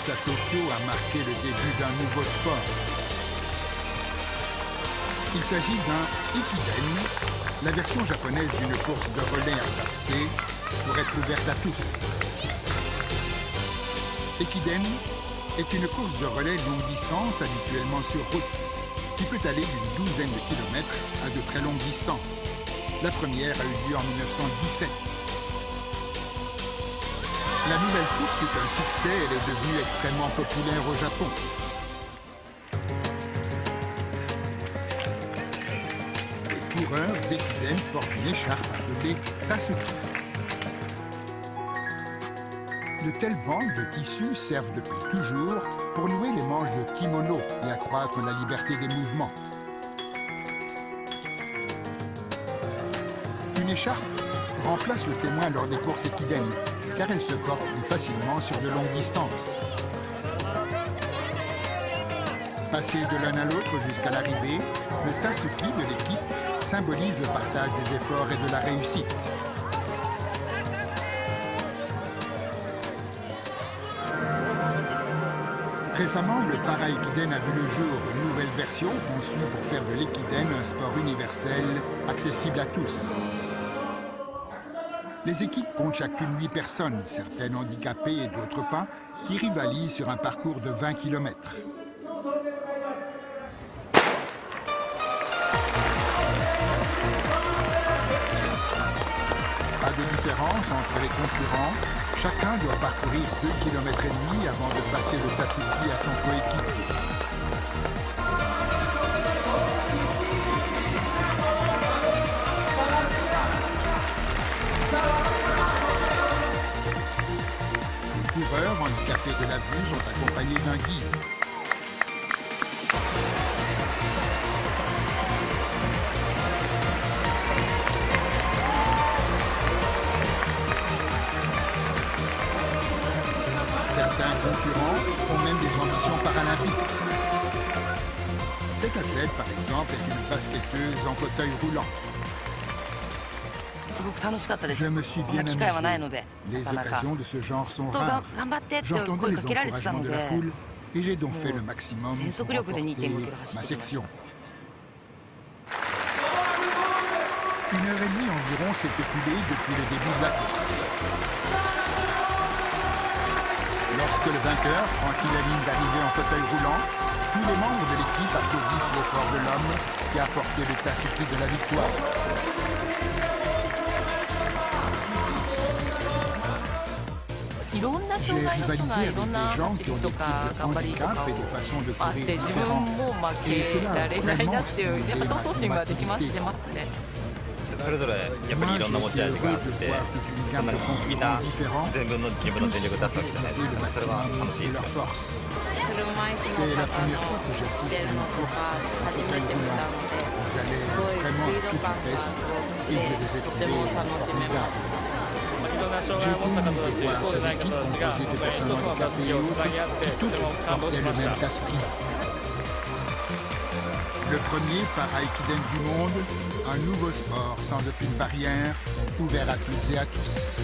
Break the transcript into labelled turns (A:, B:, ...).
A: course à Tokyo a marqué le début d'un nouveau sport. Il s'agit d'un Ekiden, la version japonaise d'une course de relais adaptée pour être ouverte à tous. Ekiden est une course de relais longue distance habituellement sur route, qui peut aller d'une douzaine de kilomètres à de très longues distances. La première a eu lieu en 1917. La nouvelle course fut un succès, elle est devenue extrêmement populaire au Japon. Les coureurs d'Ekiden portent une écharpe appelée Tatsuki. De telles bandes de tissu servent depuis toujours pour nouer les manches de kimono et accroître la liberté des mouvements. Une écharpe remplace le témoin lors des courses Ekiden, car elle se porte plus facilement sur de longues distances. Passer de l'un à l'autre jusqu'à l'arrivée, le Tatsuki de l'équipe symbolise le partage des efforts et de la réussite. Récemment, le Para-Ekiden a vu le jour, une nouvelle version conçue pour faire de l'Ekiden un sport universel, accessible à tous. Les équipes comptent chacune 8 personnes, certaines handicapées et d'autres pas, qui rivalisent sur un parcours de 20 km. Pas de différence entre les concurrents, chacun doit parcourir 2,5 km avant de passer le Tatsuki à son coéquipier. Les coureurs handicapés de la vue sont accompagnés d'un guide. Certains concurrents ont même des ambitions paralympiques. Cette athlète, par exemple, est une basketteuse en fauteuil roulant. Je me suis bien amusé. Les occasions de ce genre sont rares. J'entendais les encouragements de la foule et j'ai donc fait le maximum pour remporter ma section. 1 heure et demie environ s'est écoulée depuis le début de la course. Lorsque le vainqueur franchit la ligne d'arrivée en fauteuil roulant, tous les membres de l'équipe applaudissent l'effort de l'homme qui a apporté le Tatsuki de la victoire. J'ai rivalisé avec des gens qui ont des types de handicap et des façons de courir différentes. Et cela a vraiment stimulé ma combativité.
B: それぞれやっぱりいろんな持ち味があってそんなにみんな全部の自分の全力出すわけじゃないですかそれは楽しいです
A: C'est la première fois que j'assiste à une course en fauteuil roulant. Ils allaient vraiment à toute vitesse et je les ai trouvés formidables. J'ai été ému de voir ces équipes composées de personnes handicapées et autres qui toutes portaient le même Tatsuki. Le premier Para-Ekiden du monde, un nouveau sport sans aucune barrière, ouvert à toutes et à tous.